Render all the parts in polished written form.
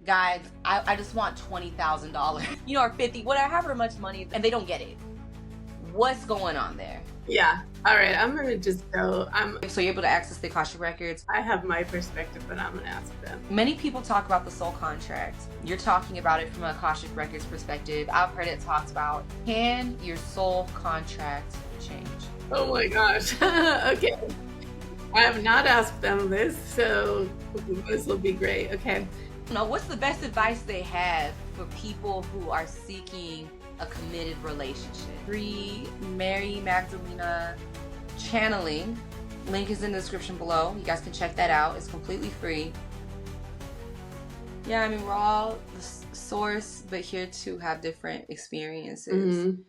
guys, I just want $20,000, or 50, whatever, however much money, and they don't get it. What's going on there? Yeah. All right. I'm going to just go. So you're able to access the Akashic Records. I have my perspective, but I'm going to ask them. Many people talk about the soul contract. You're talking about it from an Akashic Records perspective. I've heard it talked about, can your soul contract change? Oh my gosh. Okay. I have not asked them this, so this will be great. Okay. No, what's the best advice they have for people who are seeking a committed relationship? Free Mary Magdalena channeling. Link is in the description below. You guys can check that out. It's completely free. Yeah, I mean, we're all the source, but here to have different experiences. Mm-hmm.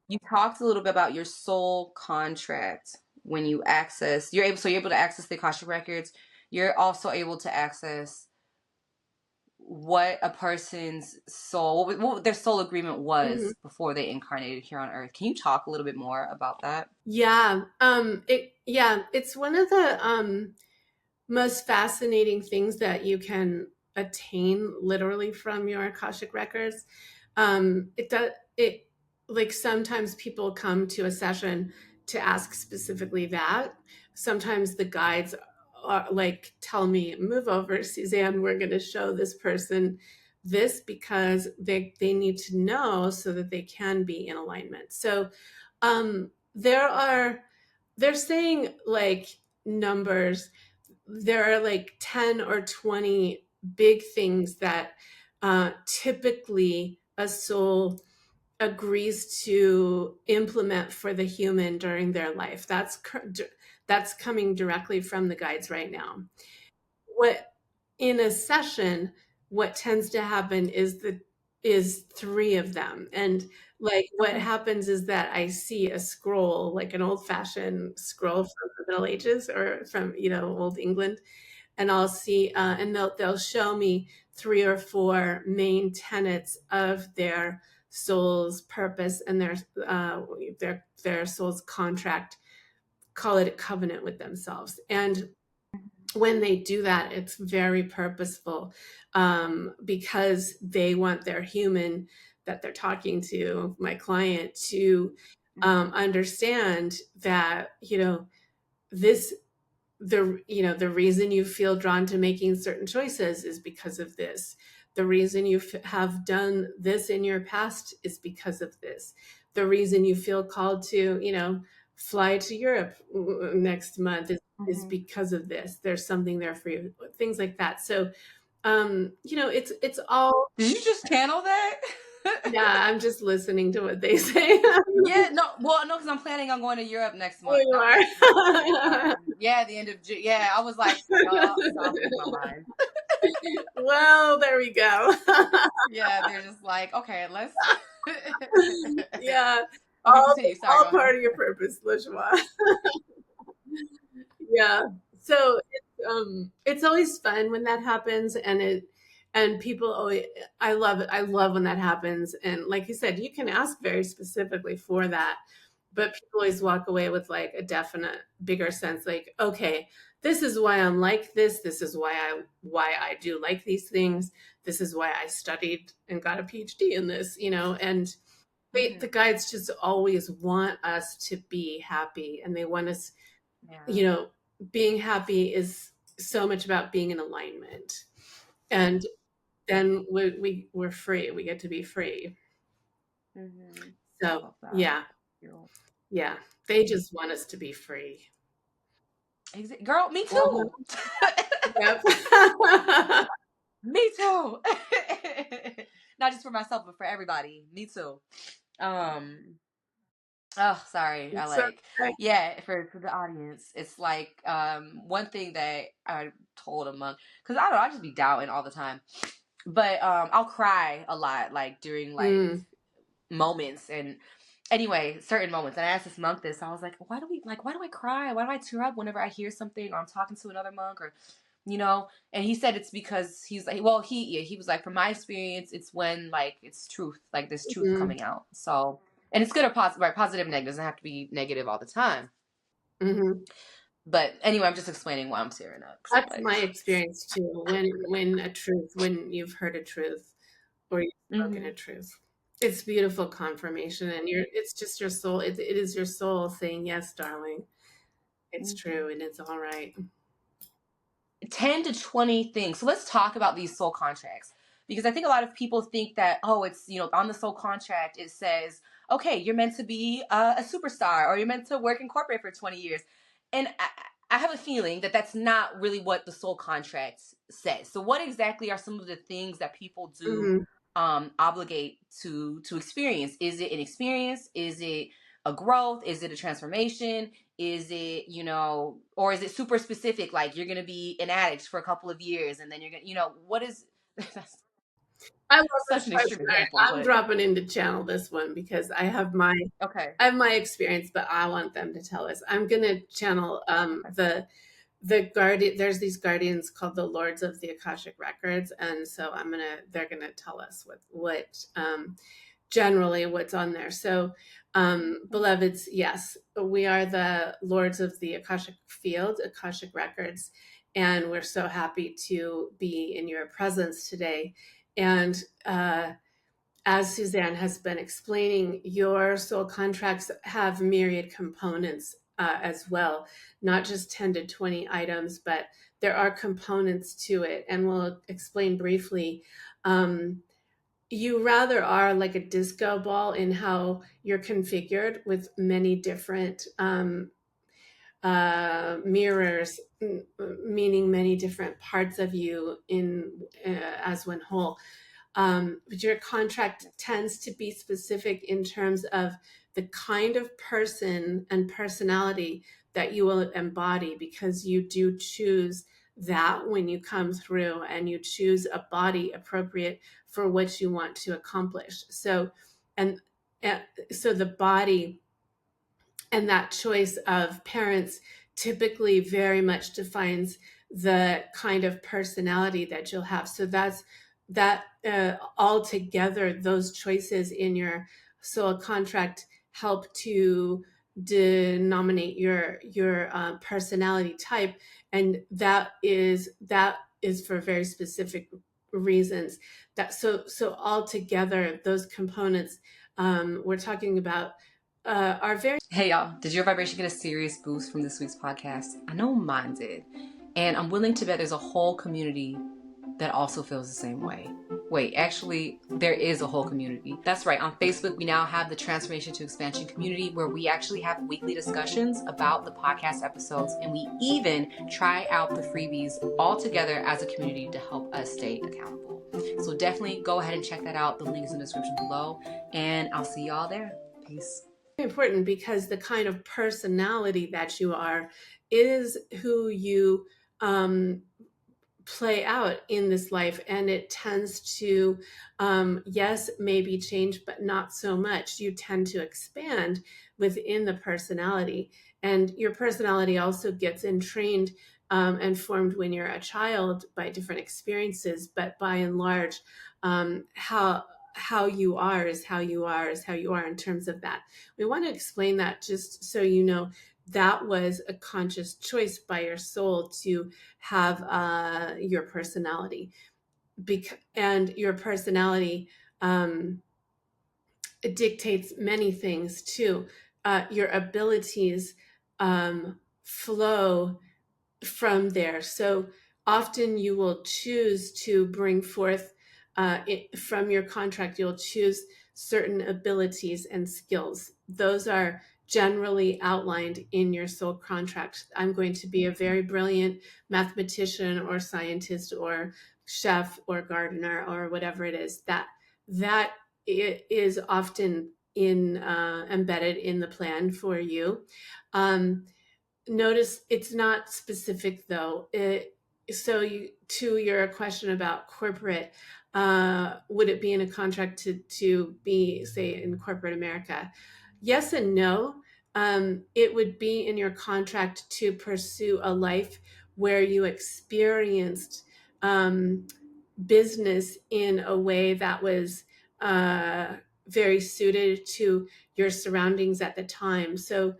You talked a little bit about your soul contract when you access. You're able to access the Akashic Records. You're also able to access what a person's soul, what their soul agreement was before they incarnated here on Earth. Can you talk a little bit more about that? Yeah. It's one of the most fascinating things that you can attain literally from your Akashic Records. Like sometimes people come to a session to ask specifically that. Sometimes the guides are like, tell me, move over, Suzanne, we're going to show this person this because they need to know so that they can be in alignment. So they're saying like numbers. There are like 10 or 20 big things that typically a soul agrees to implement for the human during their life. That's coming directly from the guides right now. What in a session, what tends to happen is 3 of them. And like what happens is that I see a scroll, like an old-fashioned scroll from the Middle Ages or from, old England. And I'll see, and they'll show me 3 or 4 main tenets of their soul's purpose and their soul's contract. Call it a covenant with themselves. And when they do that, it's very purposeful because they want their human that they're talking to, my client, to understand that the reason you feel drawn to making certain choices is because of this. The reason you have done this in your past is because of this. The reason you feel called to fly to Europe next month is because of this. There's something there for you, things like that. So it's all. Did you just channel that? Yeah, I'm just listening to what they say. Yeah, no, because I'm planning on going to Europe next month. You are. Yeah, the end of June. Yeah, I was like, it's all in my mind. Well, there we go. Yeah, they're just like, okay, let's. Yeah, Okay, all part of your purpose, LaJoie. Yeah, so it's always fun when that happens, and people always, I love it. I love when that happens, and like you said, you can ask very specifically for that, but people always walk away with like a definite bigger sense, like, okay, this is why I'm like this. This is why I do like these things. This is why I studied and got a PhD in this, and the guides just always want us to be happy, and they want us, being happy is so much about being in alignment, and then we're free. We get to be free. So yeah, they just want us to be free. Girl, me too. Yep. Me too. Not just for myself, but for everybody. Me too. Oh, sorry. For the audience, it's like one thing that I told a monk, because I don't know, I just be doubting all the time. But I'll cry a lot, like during like moments, and anyway, certain moments. And I asked this monk this. I was like, why do I cry? Why do I tear up whenever I hear something or I'm talking to another monk or and he said it's because he's like, well, he was like, from my experience, it's when like it's truth, like this truth coming out. So, and it's good or positive, right? Positive and negative, doesn't have to be negative all the time. But anyway, I'm just explaining why I'm tearing up. That's Like, my experience too. When you've heard a truth or you've spoken a truth, it's beautiful confirmation, and it's just your soul. It is your soul saying, "Yes, darling, it's true, and it's all right." 10 to 20 things. So let's talk about these soul contracts, because I think a lot of people think that, oh, it's, on the soul contract, it says, okay, you're meant to be a superstar, or you're meant to work in corporate for 20 years. And I have a feeling that that's not really what the soul contract says. So what exactly are some of the things that people do Mhm. obligate to experience? Is it an experience? Is it a growth? Is it a transformation? Is it, or is it super specific, like you're going to be an addict for a couple of years and then you're going to, what is that's I love this such an extreme question. example, I'm but dropping in to channel this one because okay. I have my experience, but I want them to tell us. I'm gonna channel Okay. the guardian. There's these guardians called the Lords of the Akashic Records, and so they're gonna tell us what generally what's on there. So, beloveds, yes, we are the Lords of the Akashic Field, Akashic Records, and we're so happy to be in your presence today. And as Suzanne has been explaining, your soul contracts have myriad components as well, not just 10 to 20 items, but there are components to it. And we'll explain briefly. You rather are like a disco ball in how you're configured with many different mirrors, meaning many different parts of you in as one whole. But your contract tends to be specific in terms of the kind of person and personality that you will embody, because you do choose that when you come through, and you choose a body appropriate for what you want to accomplish. So, and, and so the body and that choice of parents typically very much defines the kind of personality that you'll have. So that all together, those choices in your soul contract help to denominate your personality type, and that is for very specific reasons. That so all together, those components we're talking about are very. Hey y'all, did your vibration get a serious boost from this week's podcast? I know mine did. And I'm willing to bet there's a whole community that also feels the same way. Wait, actually, there is a whole community. That's right. On Facebook, we now have the Transformation to Expansion community, where we actually have weekly discussions about the podcast episodes, and we even try out the freebies all together as a community to help us stay accountable. So definitely go ahead and check that out. The link is in the description below, and I'll see y'all there. Peace. Important, because the kind of personality that you are is who you play out in this life, and it tends to yes, maybe change, but not so much. You tend to expand within the personality, and your personality also gets entrained and formed when you're a child by different experiences, but by and large, how you are is how you are is how you are in terms of that. We want to explain that just so you know that was a conscious choice by your soul to have your personality. And your personality it dictates many things too. Your abilities flow from there. So often you will choose to bring forth from your contract, you'll choose certain abilities and skills. Those are generally outlined in your soul contract. I'm going to be a very brilliant mathematician or scientist or chef or gardener or whatever it is. That is often embedded in the plan for you. Notice it's not specific though. To your question about corporate, would it be in a contract to be, say, in corporate America? Yes and no. It would be in your contract to pursue a life where you experienced business in a way that was very suited to your surroundings at the time. So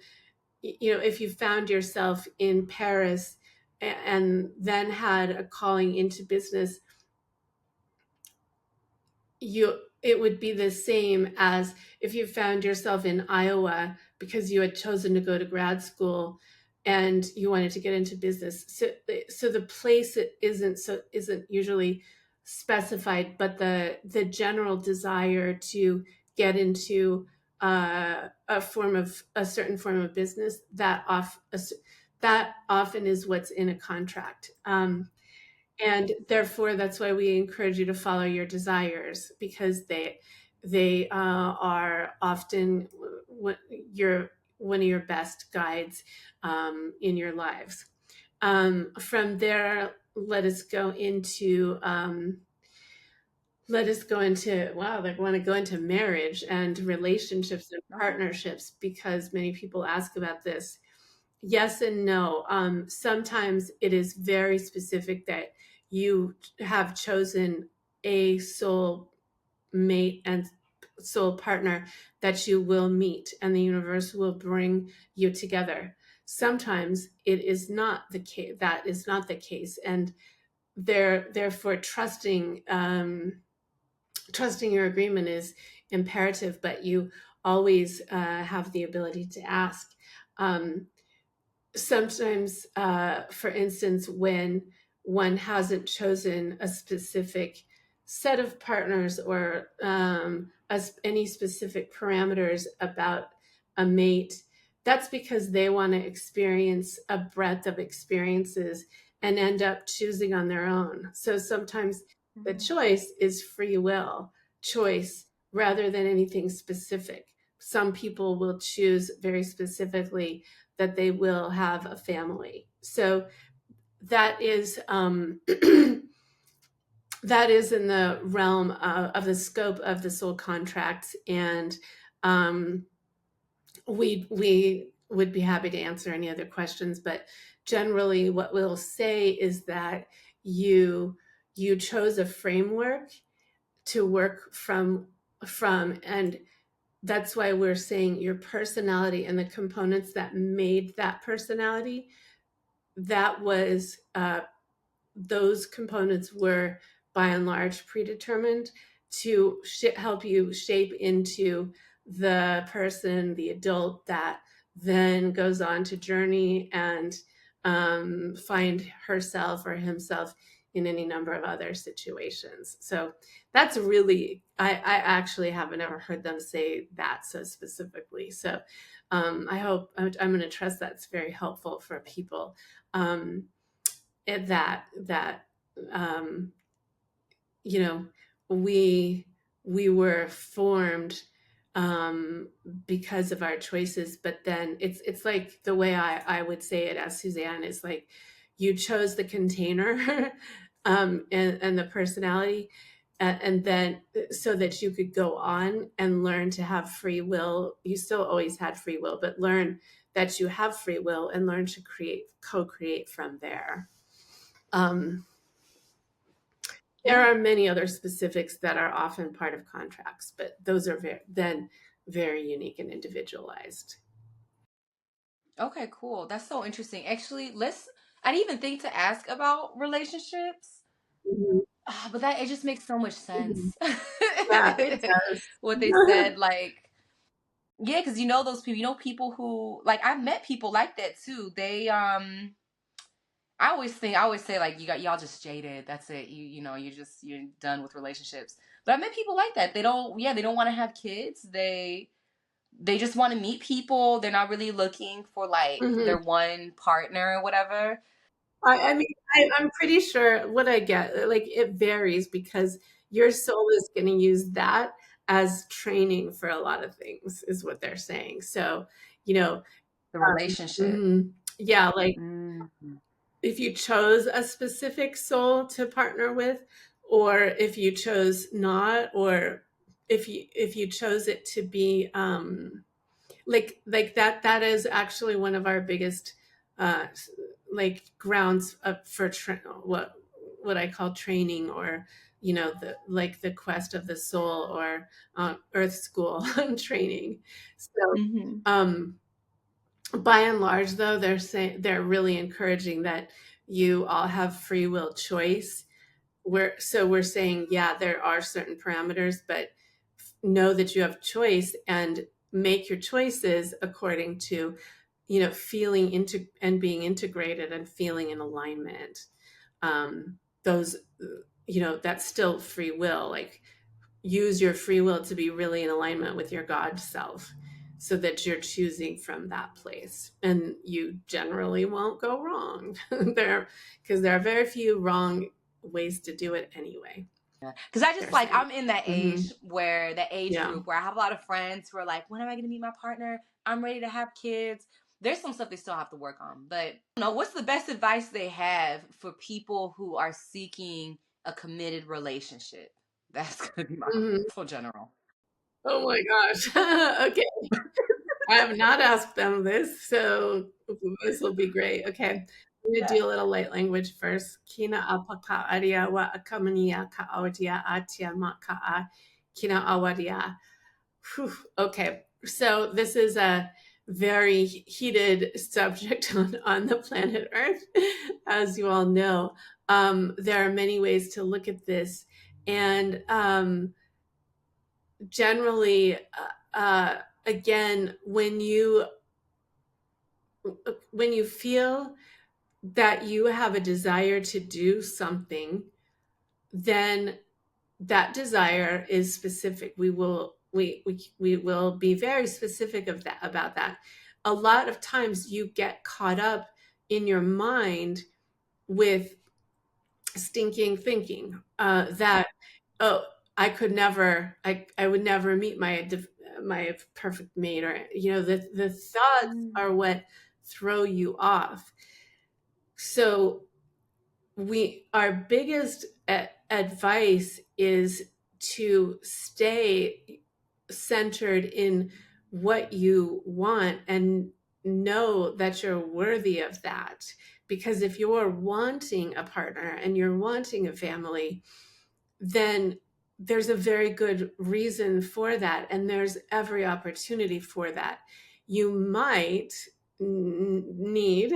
if you found yourself in Paris and then had a calling into business, it would be the same as if you found yourself in Iowa because you had chosen to go to grad school and you wanted to get into business. So the place isn't usually specified, but the general desire to get into a certain form of business that often is what's in a contract. And therefore, that's why we encourage you to follow your desires, because they are often your one of your best guides in your lives. From there, let us go into wow, they want to go into marriage and relationships and Okay. partnerships, because many people ask about this. Yes and no. Sometimes it is very specific that you have chosen a soul mate and soul partner that you will meet, and the universe will bring you together. Sometimes it is not the case. That is not the case, and therefore trusting your agreement is imperative. But you always have the ability to ask. Sometimes, for instance, when one hasn't chosen a specific set of partners or any specific parameters about a mate, that's because they want to experience a breadth of experiences and end up choosing on their own. So sometimes the Mhm. choice is free will choice rather than anything specific. Some people will choose very specifically that they will have a family. So that is that is in the realm of the scope of the soul contracts, and um, we would be happy to answer any other questions. But generally, what we'll say is that you you chose a framework to work from, and that's why we're saying your personality and the components that made that personality, that was those components were by and large predetermined to help you shape into the person, the adult that then goes on to journey and find herself or himself in any number of other situations. So that's really, I actually haven't ever heard them say that so specifically. So I hope I'm going to trust that's very helpful for people. Um, that um, you know we we were formed because of our choices, but then it's like the way I would say it as Suzanne is like you chose the container and the personality, and then so that you could go on and learn to have free will. You still always had free will, but learn that you have free will and learn to co-create from there. um, there Yeah. are many other specifics that are often part of contracts, but those are very unique and individualized. Okay, cool. That's so interesting. Actually, I didn't even think to ask about relationships. Mhm, But that it just makes so much mhm. sense. Yeah, it does. What they said, like, yeah, because you know those people, people who like I've met people like that too. I always say like y'all just jaded. That's it. You're done with relationships. But I met people like that. They don't want to have kids. They just want to meet people. They're not really looking for like Mhm. their one partner or whatever. I mean, I'm pretty sure what I get, like it varies because your soul is going to use that as training for a lot of things, is what they're saying. So, you know, The relationship. yeah, like Mm-hmm. if you chose a specific soul to partner with, or if you chose not, or if you chose it to be like that is actually one of our biggest uh like grounds up for what I call training, or the quest of the soul, or earth school training. So Mm-hmm. um By and large, though, they're really encouraging that you all have free will choice. We're saying, yeah, there are certain parameters, but know that you have choice and make your choices according to, feeling into and being integrated and feeling in alignment. Those, that's still free will. Like, use your free will to be really in alignment with your God self so that you're choosing from that place, and you generally won't go wrong because there are very few wrong ways to do it anyway. Because I just like, I'm in that Mm-hmm. age Yeah. group where I have a lot of friends who are like, when am I going to meet my partner? I'm ready to have kids. There's some stuff they still have to work on. But I don't know, what's the best advice they have for people who are seeking a committed relationship? That's going to be my Mm-hmm. so general. Oh my gosh. Okay. I have not asked them this, so this will be great. Okay. I'm going to Yeah. do a little light language first. Kina apaka aria wa akamania ka audia atia maka kina awadia. Whew. Okay. So this is a very heated subject on the planet Earth, as you all know. There are many ways to look at this. And generally, again, when you feel that you have a desire to do something, then that desire is specific. We will be very specific of that about that. A lot of times you get caught up in your mind with stinking thinking that, oh, I would never meet my perfect mate, or the thoughts are what throw you off. So our biggest advice is to stay centered in what you want and know that you're worthy of that. Because if you're wanting a partner and you're wanting a family, then there's a very good reason for that, and there's every opportunity for that. You might need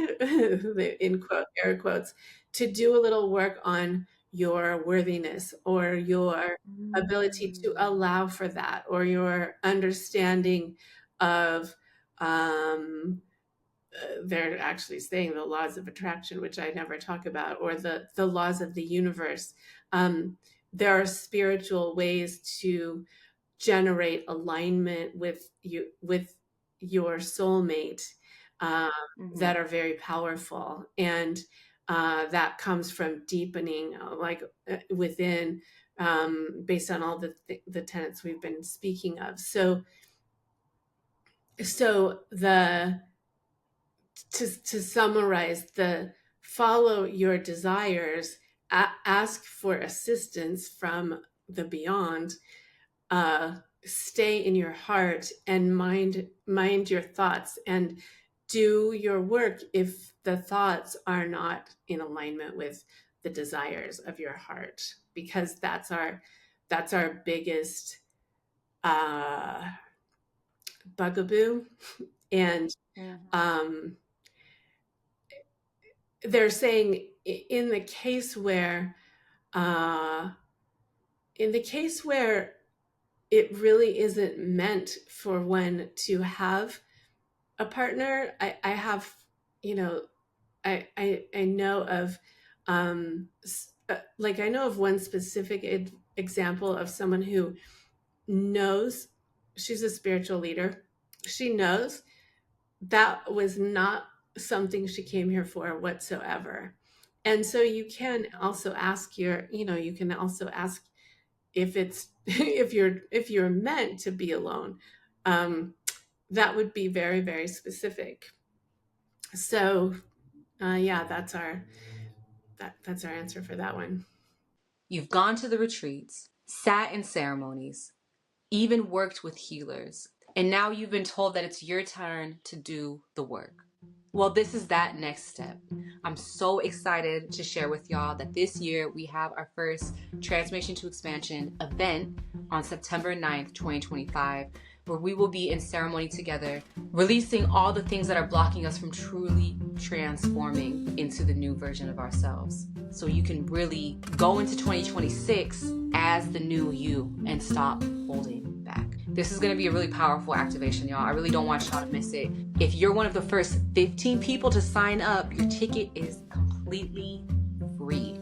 in quote air quotes to do a little work on your worthiness, or your ability to allow for that, or your understanding of um, they're actually saying the laws of attraction, which I never talk about, or the laws of the universe. There are spiritual ways to generate alignment with your soulmate, that are very powerful, and that comes from deepening, within, based on all the tenets we've been speaking of. So the to summarize, the follow your desires, ask for assistance from the beyond, stay in your heart, and mind your thoughts, and do your work if the thoughts are not in alignment with the desires of your heart, because that's our biggest uh, bugaboo. And um, they're saying, in the case where uh, it really isn't meant for one to have a partner, I have, I know of, I know of one specific example of someone who knows, she's a spiritual leader. She knows that was not something she came here for whatsoever. And so you can also ask if it's if you're meant to be alone. That would be very, very specific. So yeah, that's our answer for that one. You've gone to the retreats, sat in ceremonies, even worked with healers, and now you've been told that it's your turn to do the work. Well, this is that next step. I'm so excited to share with y'all that this year we have our first Transformation to Expansion event on September 9th, 2025. where we will be in ceremony together, releasing all the things that are blocking us from truly transforming into the new version of ourselves. So you can really go into 2026 as the new you and stop holding back. This is going to be a really powerful activation, y'all. I really don't want y'all to miss it. If you're one of the first 15 people to sign up, your ticket is completely free.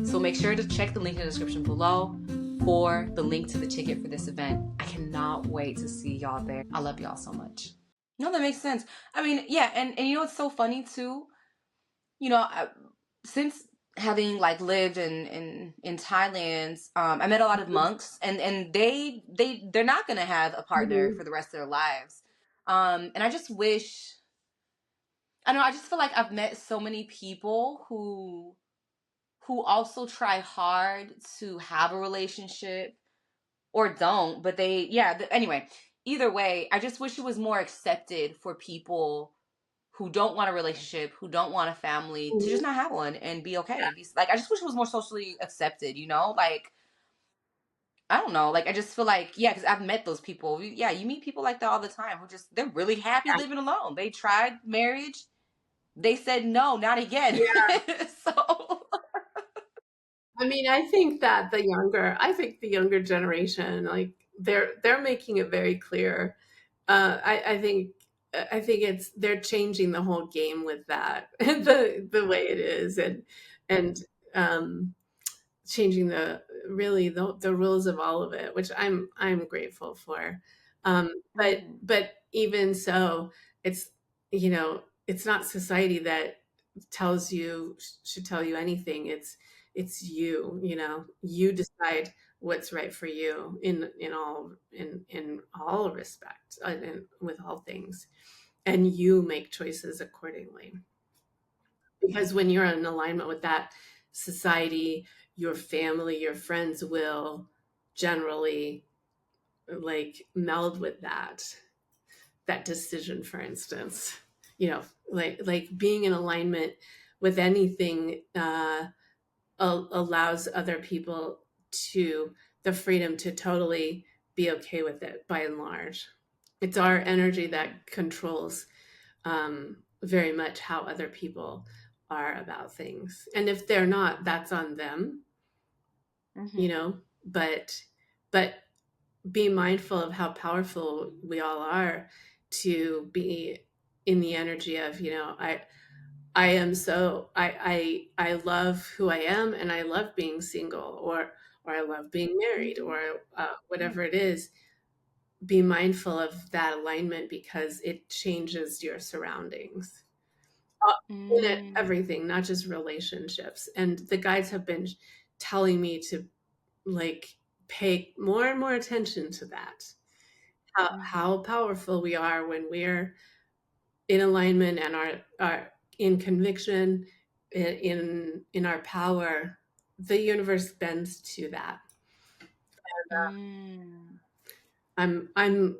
So make sure to check the link in the description below for the link to the ticket for this event. I cannot wait to see y'all there. I love y'all so much. No, that makes sense. I mean, yeah, and you know what's so funny too? You know, since having like lived in Thailand, I met a lot of monks, and they're not gonna have a partner for the rest of their lives. And I just wish, I don't know, I just feel like I've met so many people who also try hard to have a relationship or don't, but they, yeah, anyway, either way, I just wish it was more accepted for people who don't want a relationship, who don't want a family, to just not have one and be okay. Like, I just wish it was more socially accepted, you know? Like, I don't know. Like, I just feel like, yeah, because I've met those people. Yeah, you meet people like that all the time who just, they're really happy living alone. They tried marriage. They said, no, not again. Yeah. So, I mean, I think the younger generation, like they're making it very clear. I think they're changing the whole game with that, the way it is, and um, changing the rules of all of it, which I'm grateful for. But mm, but even so, it's it's not society that tells you should tell you anything. It's you decide what's right for you in all respect, and with all things, and you make choices accordingly. Because when you're in alignment with that, society, your family, your friends will generally like meld with that decision, for instance. Like being in alignment with anything allows other people to the freedom to totally be okay with it. By and large, it's our energy that controls very much how other people are about things. And if they're not, that's on them, you mm-hmm, know. But be mindful of how powerful we all are to be in the energy of, I am so I love who I am, and I love being single, or I love being married, or whatever it is. Be mindful of that alignment, because it changes your surroundings. Uh, in it, mm, everything, not just relationships. And the guides have been telling me to like pay more and more attention to that. How mm-hmm, powerful we are when we're in alignment and are in conviction, in our power. The universe bends to that. mm, I'm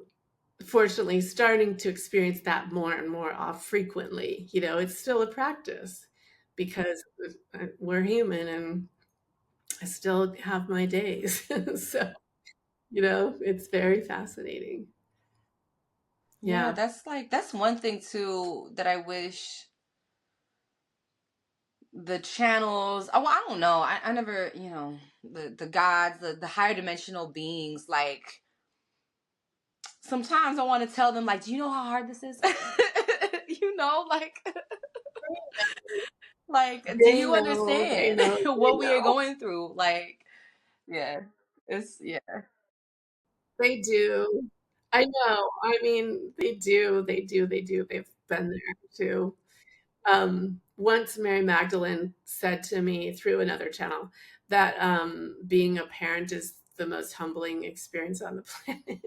fortunately starting to experience that more and more off frequently. It's still a practice, because we're human, and I still have my days. So, it's very fascinating. yeah, Yeah. that's one thing too that I wish the channels, oh, well, I don't know, I never, the gods, the higher dimensional beings, like sometimes I want to tell them, like, do you know how hard this is? Like, do They you know, they understand know, they what we are know. going through? Like, yeah, yeah. They do. I know. I mean, they do, they do, they do. They've been there too. Once Mary Magdalene said to me through another channel that being a parent is the most humbling experience on the planet.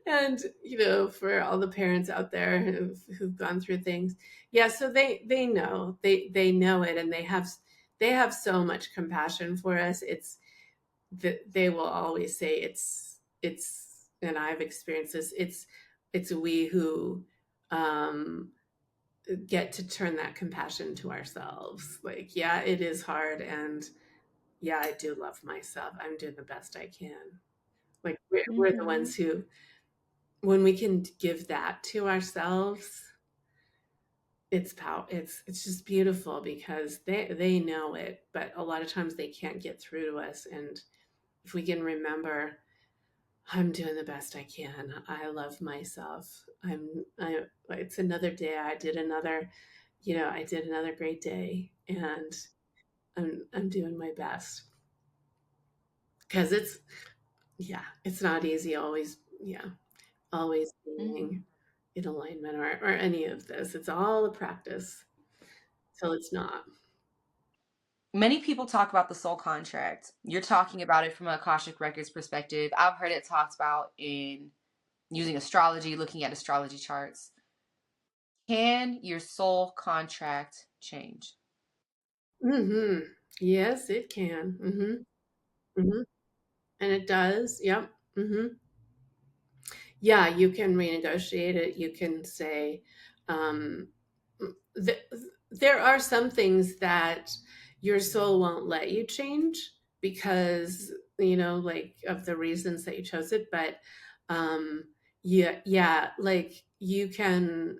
And for all the parents out there who've gone through things, yeah. So they know, they know it, and they have so much compassion for us. It's that they will always say it's, and I've experienced this. It's we who um, get to turn that compassion to ourselves. Like, yeah, it is hard, and yeah, I do love myself. I'm doing the best I can Like we're the ones who, when we can give that to ourselves, it's it's just beautiful because they know it, but a lot of times they can't get through to us. And if we can remember, I'm doing the best I can. I love myself. It's another day. I did another great day, and I'm doing my best. Because it's not easy always, always being in alignment or any of this. It's all a practice till it's not. Many people talk about the soul contract. You're talking about it from a Akashic Records perspective. I've heard it talked about in using astrology, looking at astrology charts. Can your soul contract change? Mm-hmm. Yes, it can. Mm-hmm. Mm-hmm. And it does. Yep. Mm-hmm. Yeah, you can renegotiate it. You can say, um, th- there are some things that your soul won't let you change because, like of the reasons that you chose it. But yeah, like you can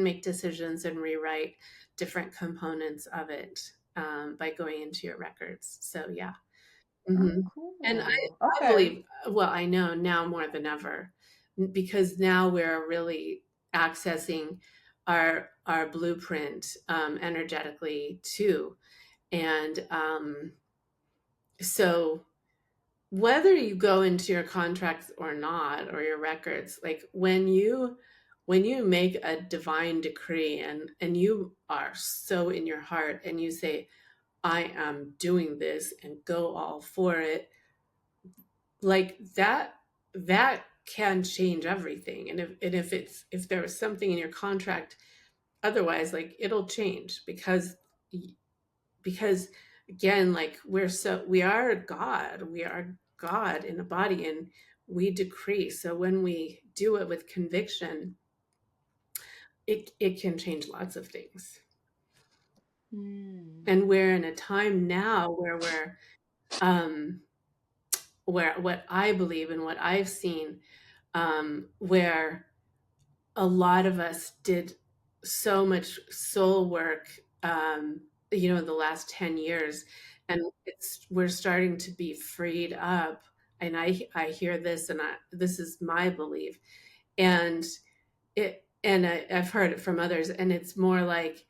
make decisions and rewrite different components of it by going into your records. So, yeah. Oh, Mhm. And cool. I Okay. believe, well, I know now more than ever, because now we're really accessing our blueprint energetically too. And so whether you go into your contracts or not, or your records, like when you make a divine decree and you are so in your heart and you say, I am doing this and go all for it, like that can change everything. And if there was something in your contract otherwise, like it'll change because again, like we are God in a body, and we decree. So when we do it with conviction, it can change lots of things. Hmm. And we're in a time now where we're um where what I believe and what I've seen, where a lot of us did so much soul work, in the last 10 years, and we're starting to be freed up. And I hear this, and this is my belief. And I've heard it from others, and it's more like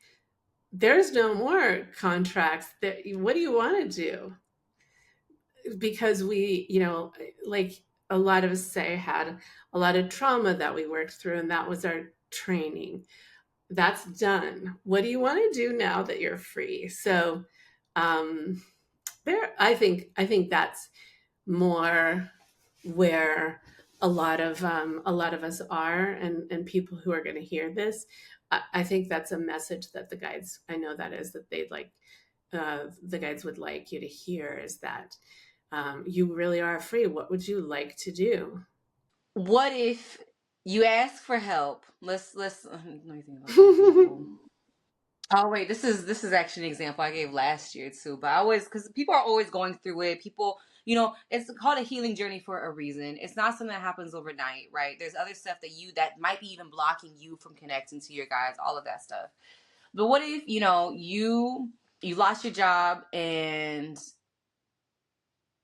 there's no more contracts. That what do you want to do? Because like a lot of us say, had a lot of trauma that we worked through, and that was our training. That's done. What do you want to do now that you're free? So um I think that's more where a lot of us are, and people who are going to hear this. I think that's a message that the guides, I know that is, that they'd like, the guides would like you to hear, is that you really are free. What would you like to do? What if you ask for help? Let me think about an example. Oh wait, this is actually an example I gave last year too. But I always, because people are always going through it. People, it's called a healing journey for a reason. It's not something that happens overnight, right? There's other stuff that might be even blocking you from connecting to your guides, all of that stuff. But what if you lost your job and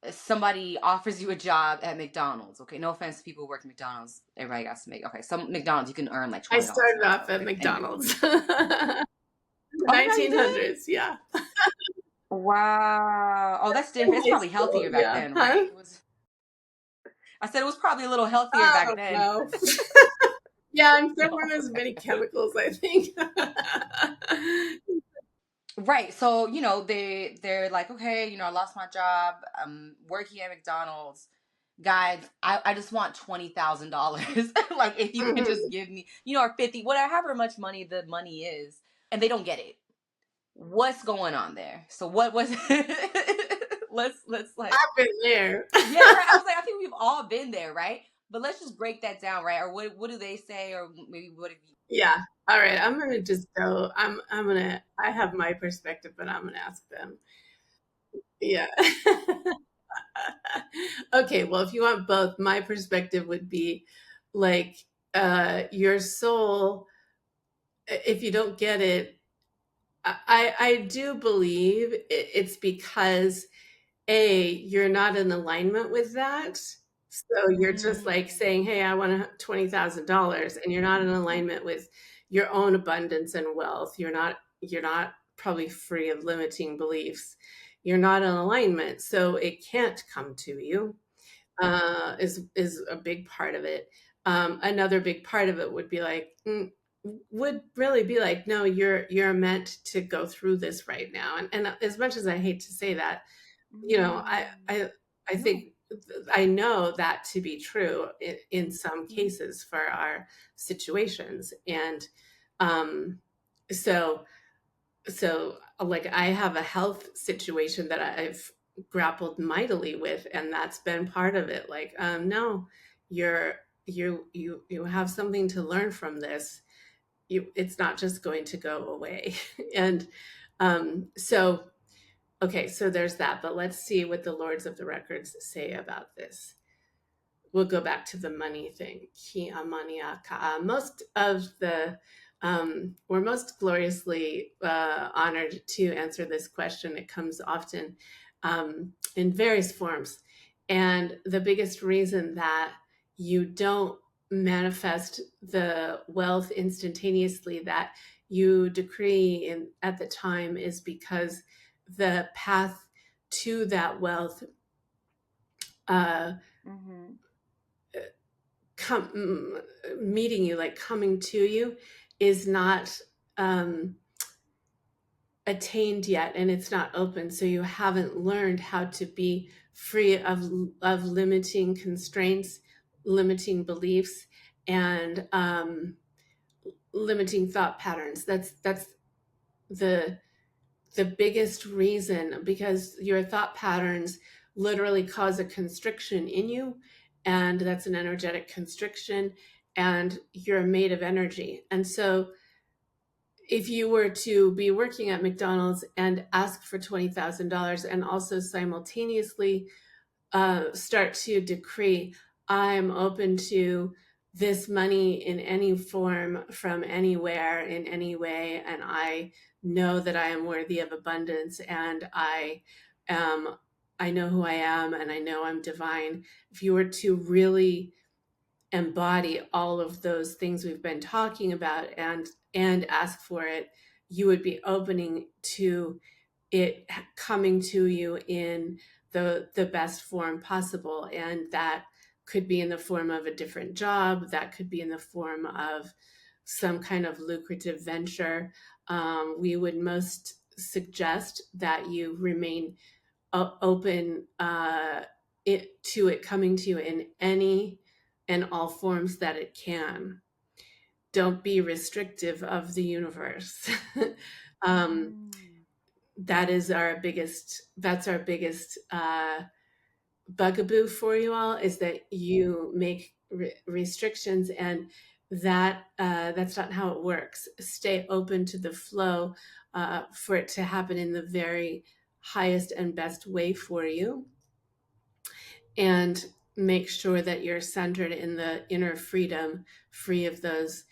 somebody offers you a job at McDonald's? Okay, no offense to people who work at McDonald's. Everybody got to make, okay. Some McDonald's you can earn like I $20 an started hour. off at Okay, and McDonald's. The oh no, you did. 1900s, yeah. Wow. Oh, that's In different. It's high probably school, healthier back yeah. then, Huh? right? I said it was probably a little healthier I back don't then. know. Yeah, I'm there No. weren't as many chemicals, I think. Right. So, they're like, okay, I lost my job. I'm working at McDonald's. Guys, I just want $20,000. Like if you can Mhm. just give me, or 50, whatever, however much money the money is, and they don't get it. What's going on there? So what was let's like, I've been there. yeah, right. I was like, I think we've all been there, right? But let's just break that down, right? Or what do they say? Or maybe what have you? Yeah. All right. I'm gonna just go. I have my perspective, but I'm gonna ask them. Yeah. Okay, well, if you want both, my perspective would be like your soul, if you don't get it, I do believe it's because you're not in alignment with that. So you're just like Mm. saying, hey, I want $20,000, and you're not in alignment with your own abundance and wealth. You're not probably free of limiting beliefs. You're not in alignment, so it can't come to you. Is a big part of it. Another big part of it would be like, would really be like, no, you're meant to go through this right now. And as much as I hate to say that, you know, Mm. I No. think I know that to be true in some cases for our situations. And um, so like I have a health situation that I've grappled mightily with, and that's been part of it. Like, no, you're you have something to learn from this. It's not just going to go away. And so okay, so there's that. But let's see what the Lords of the Records say about this. We'll go back to the money thing. Ki amania ka. Most of the we're most gloriously honored to answer this question. It comes often in various forms, and the biggest reason that you don't manifest the wealth instantaneously that you decree at the time is because the path to that wealth uh, Mm-hmm. come meeting you, like coming to you, is not um, attained yet, and it's not open. So you haven't learned how to be free of limiting constraints, limiting beliefs, and limiting thought patterns. That's the the biggest reason, because your thought patterns literally cause a constriction in you, and that's an energetic constriction, and you're made of energy. And so if you were to be working at McDonald's and ask for $20,000 and also simultaneously start to decree, I'm open to this money in any form, from anywhere, in any way, and I know that I am worthy of abundance, and am, I know who I am, and I know I'm divine. If you were to really embody all of those things we've been talking about and ask for it, you would be opening to it coming to you in the best form possible. And that could be in the form of a different job, that could be in the form of some kind of lucrative venture. We would most suggest that you remain open to it coming to you in any and all forms that it can. Don't be restrictive of the universe. um, Mm. that's our biggest bugaboo for you all, is that you make restrictions, and that's not how it works. Stay open to the flow for it to happen in the very highest and best way for you, and make sure that you're centered in the inner freedom, free of those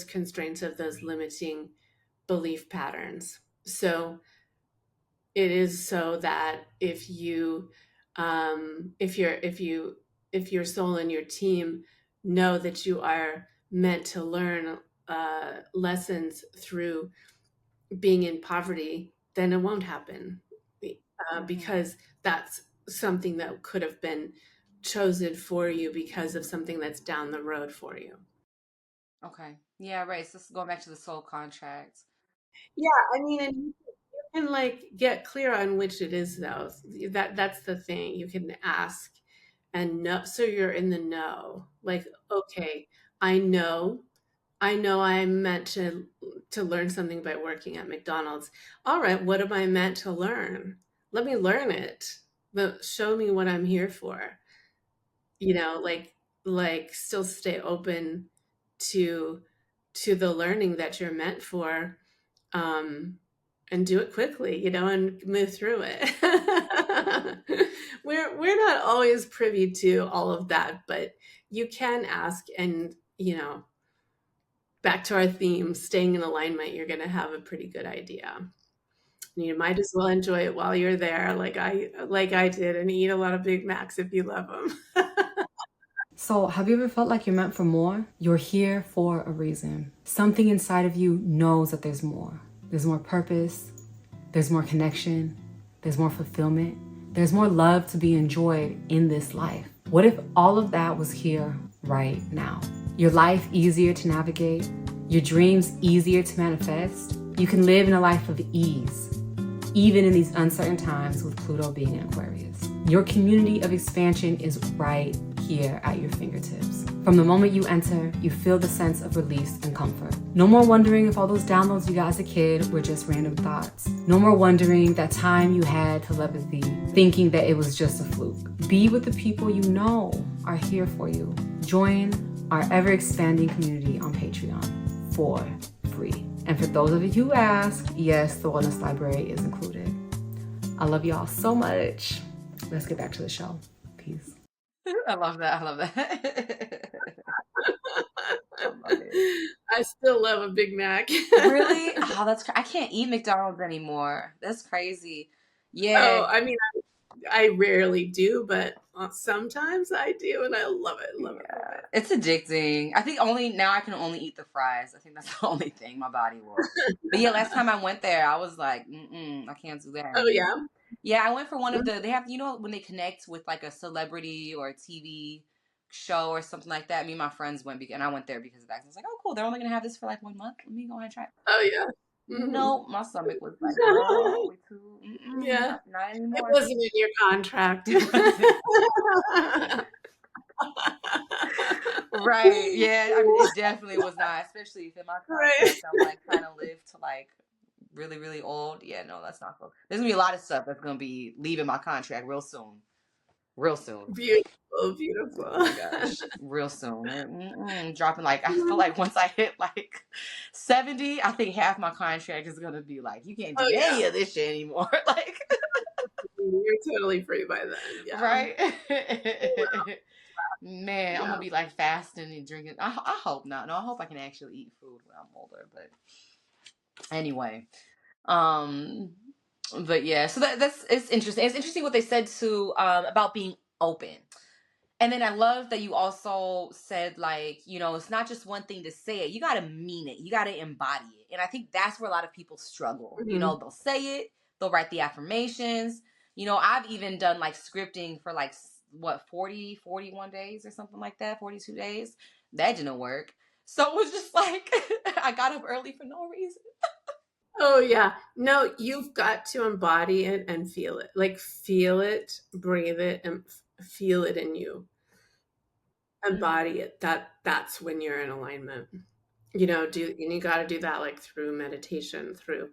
constraints, of those limiting belief patterns. So it is so that if your soul and your team know that you are meant to learn lessons through being in poverty, then it won't happen, Mm-hmm. because that's something that could have been chosen for you because of something that's down the road for you. Okay. Yeah, right. So this is going back to the soul contract. Yeah, I mean, and you can like get clear on which it is, though. That's the thing. You can ask and know, so you're in the know. Like, okay, I know, I know I'm meant to learn something by working at McDonald's. All right, what am I meant to learn? Let me learn it. But show me what I'm here for. Like still stay open to the learning that you're meant for, and do it quickly, and move through it. we're not always privy to all of that, but you can ask, and back to our theme, staying in alignment, you're going to have a pretty good idea. You might as well enjoy it while you're there, like I did, and eat a lot of Big Macs if you love them. So, have you ever felt like you're meant for more? You're here for a reason. Something inside of you knows that there's more. There's more purpose, there's more connection, there's more fulfillment, there's more love to be enjoyed in this life. What if all of that was here right now? Your life easier to navigate, your dreams easier to manifest. You can live in a life of ease, even in these uncertain times with Pluto being in Aquarius. Your community of expansion is right here at your fingertips. From the moment you enter, you feel the sense of release and comfort. No more wondering if all those downloads you got as a kid were just random thoughts. No more wondering that time you had telepathy, thinking that it was just a fluke. Be with the people you know are here for you. Join our ever-expanding community on Patreon for free. And for those of you who ask, yes, the Wellness Library is included. I love y'all so much. Let's get back to the show. Peace. I love that. I love that. I love it. I still love a Big Mac. Really? Oh, I can't eat McDonald's anymore. That's crazy. Yeah. Oh, I mean, I rarely do, but sometimes I do, and I love it. Love it. It's addicting. I think now I can only eat the fries. I think that's the only thing my body will. But yeah, last time I went there, I was like, I can't do that. Oh yeah. Yeah, I went for one of they have, when they connect with like a celebrity or a TV show or something like that. Me and my friends went, and I went there because of that. I was like, oh, cool. They're only going to have this for like 1 month. Let me go ahead and try it. Oh yeah. No, my stomach was like, girl, we too. Yeah. Not anymore. It wasn't in your contract. Right. Yeah. I mean, it definitely was not, especially if in my contract I'm like trying to live to like really, really old. Yeah, no, that's not cool. There's gonna be a lot of stuff that's gonna be leaving my contract real soon. Real soon. Beautiful, beautiful. Oh my gosh. Real soon. Dropping like, I feel like once I hit like 70, I think half my contract is gonna be like, you can't do any of this shit anymore. Like you're totally free by then. Yeah. Right? Man, I'm gonna be like fasting and drinking. I hope not. No, I hope I can actually eat food when I'm older. But anyway, but yeah. So it's interesting. It's interesting what they said too about being open. And then I love that you also said like, it's not just one thing to say it. You got to mean it. You got to embody it. And I think that's where a lot of people struggle. Mm-hmm. They'll say it. They'll write the affirmations. I've even done like scripting for like 41 days or something like that, 42 days. That didn't work. So it was just like, I got up early for no reason. Oh yeah. No, you've got to embody it and feel it. Like feel it, breathe it, and feel it in you. Embody it. That's when you're in alignment. You got to do that like through meditation, through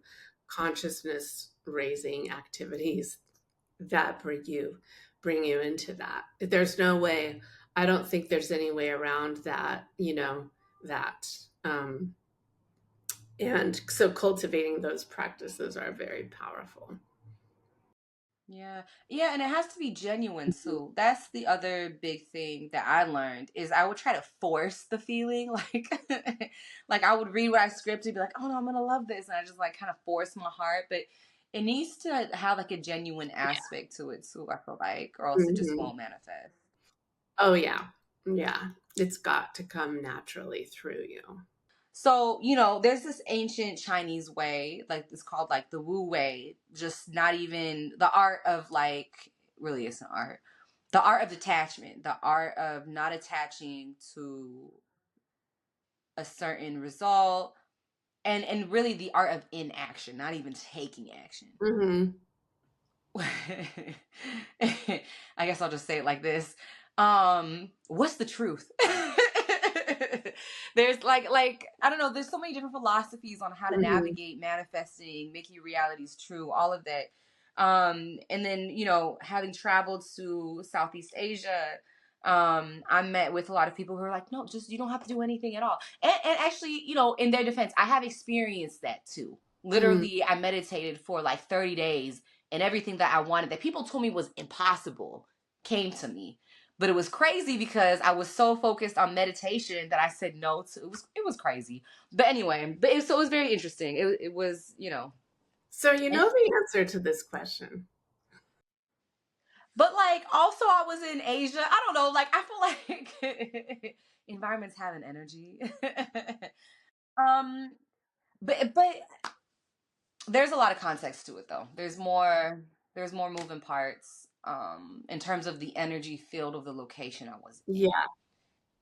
consciousness raising activities that bring you into that. There's no way. I don't think there's any way around that. And so cultivating those practices are very powerful. Yeah, and it has to be genuine too. That's the other big thing that I learned is I would try to force the feeling, like I would read what I scripted, be like, oh no, I'm gonna love this, and I just like kind of force my heart, but it needs to have like a genuine aspect to it too. I feel like, or else it just won't manifest. Oh yeah, it's got to come naturally through you. So, there's this ancient Chinese way, like it's called like the Wu way, just not even the art of like, really it's an art. The art of detachment, the art of not attaching to a certain result, and really the art of inaction, not even taking action. Mm-hmm. I guess I'll just say it like this. What's the truth? There's like I don't know, there's so many different philosophies on how to navigate manifesting, making your realities true, all of that. And then, having traveled to Southeast Asia, I met with a lot of people who are like, no, just you don't have to do anything at all. And actually, in their defense, I have experienced that too. Literally, I meditated for like 30 days and everything that I wanted that people told me was impossible came to me. But it was crazy because I was so focused on meditation that I said no to it was crazy. But anyway, so it was very interesting. It was, you know. So you know the answer to this question. But like also I was in Asia. I don't know, like I feel like environments have an energy. um but there's a lot of context to it though. There's more moving parts in terms of the energy field of the location I was in. Yeah.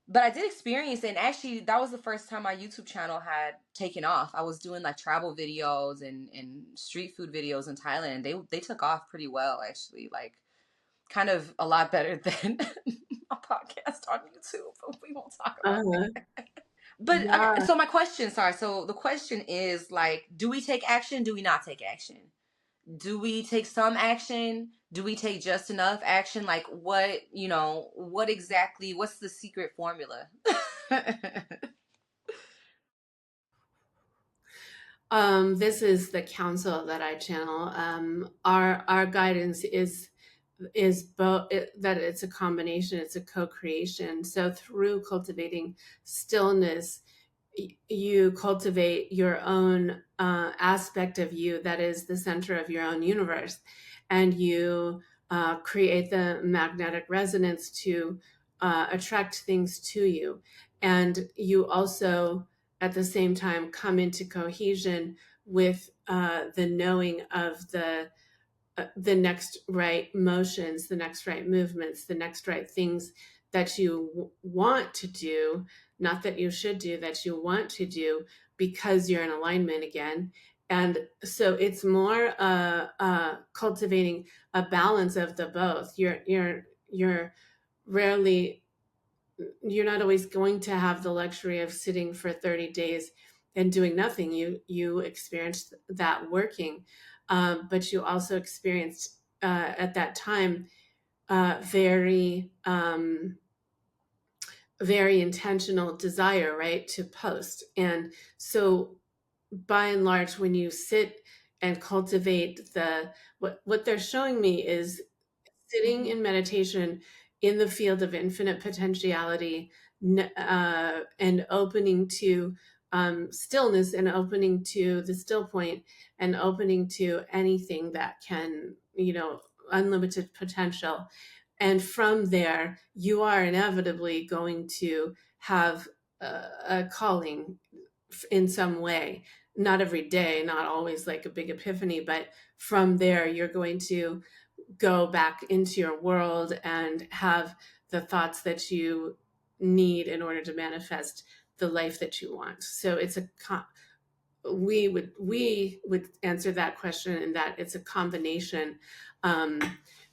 But I did experience it, and actually that was the first time my YouTube channel had taken off. I was doing like travel videos and street food videos in Thailand. They took off pretty well actually, like kind of a lot better than a podcast on YouTube, but we won't talk about that. But okay, Yeah. so my question, sorry. So the question is like, do we take action? Do we not take action? Do we take some action? Do we take just enough action? Like what, what exactly, what's the secret formula? This is the counsel that I channel. Our guidance is both that it's a combination, it's a co-creation. So through cultivating stillness, you cultivate your own aspect of you that is the center of your own universe, and you create the magnetic resonance to attract things to you. And you also, at the same time, come into cohesion with the knowing of the next right motions, the next right movements, the next right things that you want to do, not that you should do, that you want to do, because you're in alignment again. And so it's more cultivating a balance of the both. You're rarely, you're not always going to have the luxury of sitting for 30 days and doing nothing. You experienced that working, but you also experienced at that time very very intentional desire, right, to post. And so by and large, when you sit and cultivate what they're showing me is sitting in meditation in the field of infinite potentiality, and opening to stillness, and opening to the still point, and opening to anything that can, unlimited potential. And from there, you are inevitably going to have a calling in some way. Not every day, not always like a big epiphany, but from there, you're going to go back into your world and have the thoughts that you need in order to manifest the life that you want. So it's we would answer that question in that it's a combination.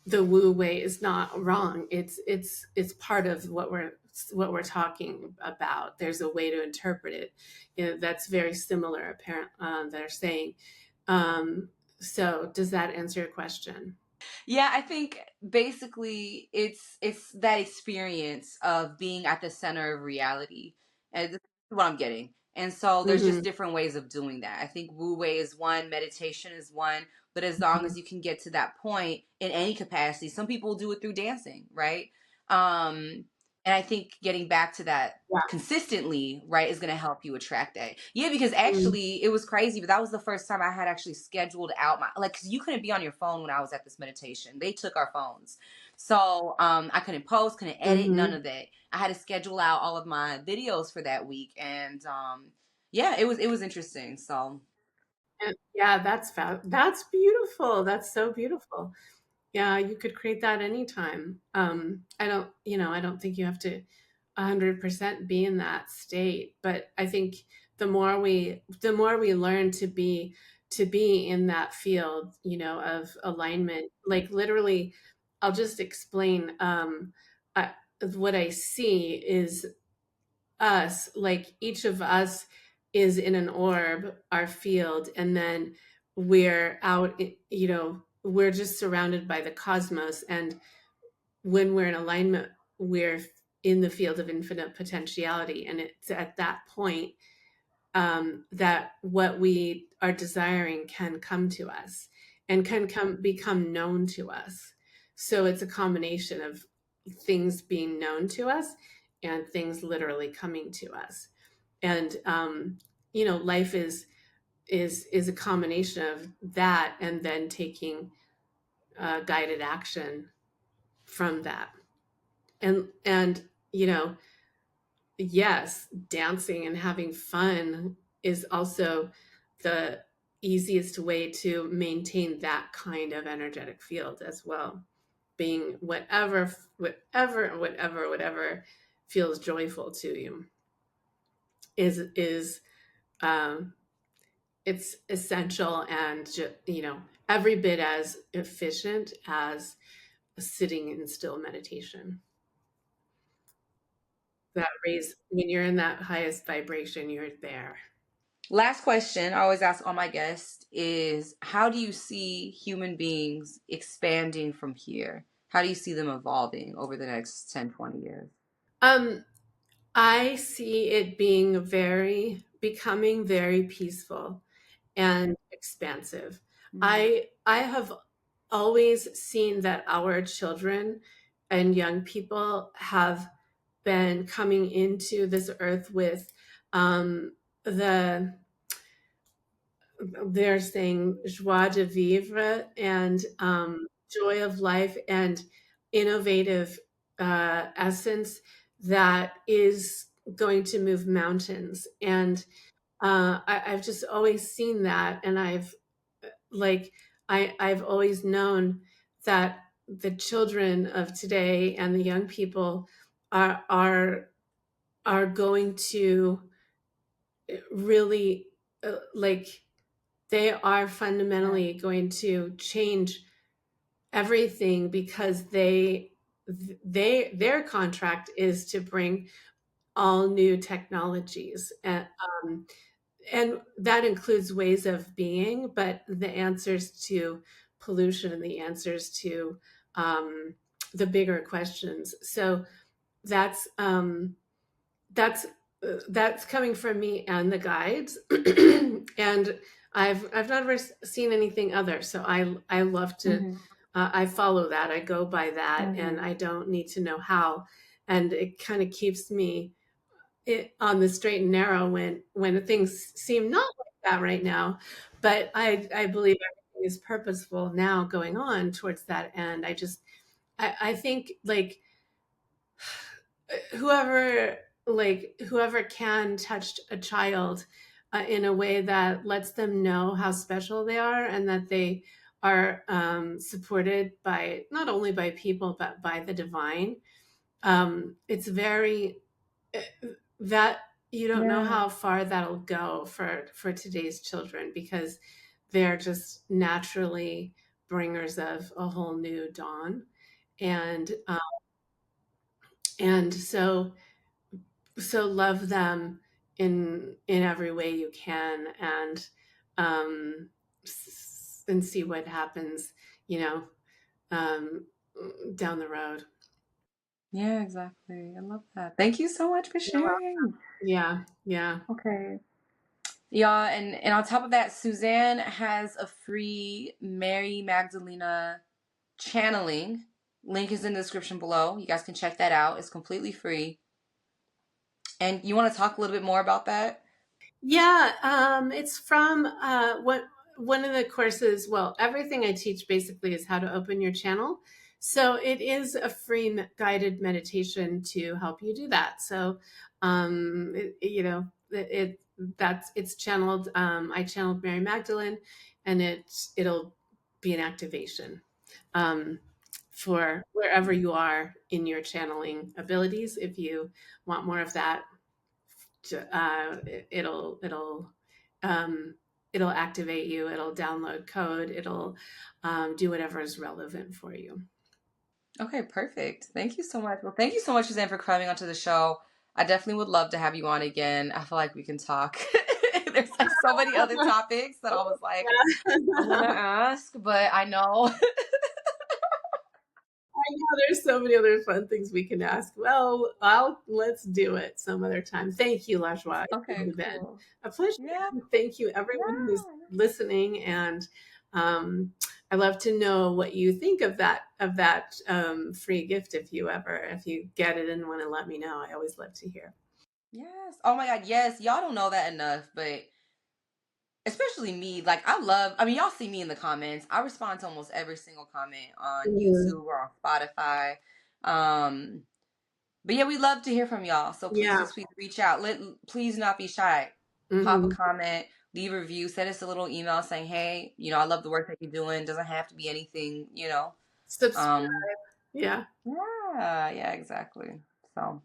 The Wu way is not wrong. It's part of what we're talking about. There's a way to interpret it, that's very similar. Apparent, they're saying. So does that answer your question? Yeah, I think basically it's that experience of being at the center of reality. And this is what I'm getting. And so there's just Mm-hmm. different ways of doing that. I think Wu Wei is one, meditation is one, but as long as you can get to that point in any capacity, some people do it through dancing, right? And I think getting back to that Yeah. consistently, right, is going to help you attract that. Yeah, because Mm-hmm. actually it was crazy, but that was the first time I had actually scheduled out my, like, cause you couldn't be on your phone when I was at this meditation. They took our phones. So I couldn't post, couldn't edit, none Mm-hmm. of that. I had to schedule out all of my videos for that week. And yeah, it was interesting. So Yeah, that's beautiful. That's so beautiful. Yeah, you could create that anytime. I don't think you have to 100% be in that state, but I think the more we learn to be in that field, of alignment, like literally, I'll just explain. I, what I see is us, like each of us is in an orb, our field, and then we're out, we're just surrounded by the cosmos. And when we're in alignment, we're in the field of infinite potentiality. And it's at that point that what we are desiring can come to us and can become known to us. So it's a combination of things being known to us and things literally coming to us. And life is a combination of that and then taking guided action from that. And yes, dancing and having fun is also the easiest way to maintain that kind of energetic field as well. Being whatever feels joyful to you is um, it's essential and every bit as efficient as sitting in still meditation. That raise when you're in that highest vibration, you're there. Last question I always ask all my guests is, how do you see human beings expanding from here? How do you see them evolving over the next 10, 20 years? I see it becoming very peaceful and expansive. I have always seen that our children and young people have been coming into this earth with the they're saying joie de vivre and joy of life and innovative essence that is going to move mountains. And I've just always seen that, and I've always known that the children of today and the young people are going to really they are fundamentally going to change everything because their contract is to bring all new technologies, and that includes ways of being, but the answers to pollution and the answers to the bigger questions. So that's that's that's coming from me and the guides, and I've never seen anything other. So I love to I follow that. I go by that, and I don't need to know how. And it kind of keeps me on the straight and narrow when things seem not like that right now. But I believe everything is purposeful now going on towards that end. I think whoever whoever can touch a child in a way that lets them know how special they are and that they are supported by not only by people but by the divine. It's very that you don't know how far that'll go for today's children, because they're just naturally bringers of a whole new dawn. And so love them in every way you can, um and see what happens, um down the road. Yeah, exactly. I love that. Thank you so much for sharing. Yeah. Okay. Yeah, and on top of that, Suzanne has a free Mary Magdalena channeling. Link is in the description below. You guys can check that out. It's completely free. And you want to talk a little bit more about that? Yeah, it's from what one of the courses. Well, everything I teach basically is how to open your channel. So it is a free guided meditation to help you do that. So, it's channeled. I channeled Mary Magdalene, and it'll be an activation for wherever you are in your channeling abilities. If you want more of that, it'll it'll activate you. It'll download code. It'll do whatever is relevant for you. Okay, perfect. Thank you so much. Well, thank you so much, Suzanne, for coming onto the show. I definitely would love to have you on again. I feel like we can talk. There's like so many other topics that I was like, I want to ask, but I know. I know there's so many other fun things we can ask. Well, let's do it some other time. Thank you, Lashwa. It's Okay, really been cool. a pleasure. Yeah. Thank you, everyone who's listening, and I love to know what you think of that free gift if you get it and want to let me know. I always love to hear. Yes. Oh my God. Yes. Y'all don't know that enough, but especially me, like I mean, y'all see me in the comments. I respond to almost every single comment on YouTube or on Spotify. But yeah, we love to hear from y'all. So please reach out. Please not be shy. Pop a comment, leave a review, send us a little email saying, hey, I love the work that you're doing. Doesn't have to be anything, Subscribe. Yeah. Yeah, exactly. So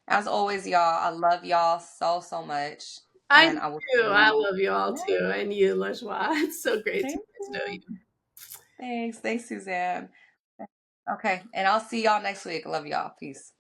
as always, y'all, I love y'all so, so much. I And I will do. see I you. love you all Yeah, too. And you, Lajwa. It's so great to thank get to know you. you. Thanks, Suzanne. Okay, and I'll see y'all next week. Love y'all. Peace.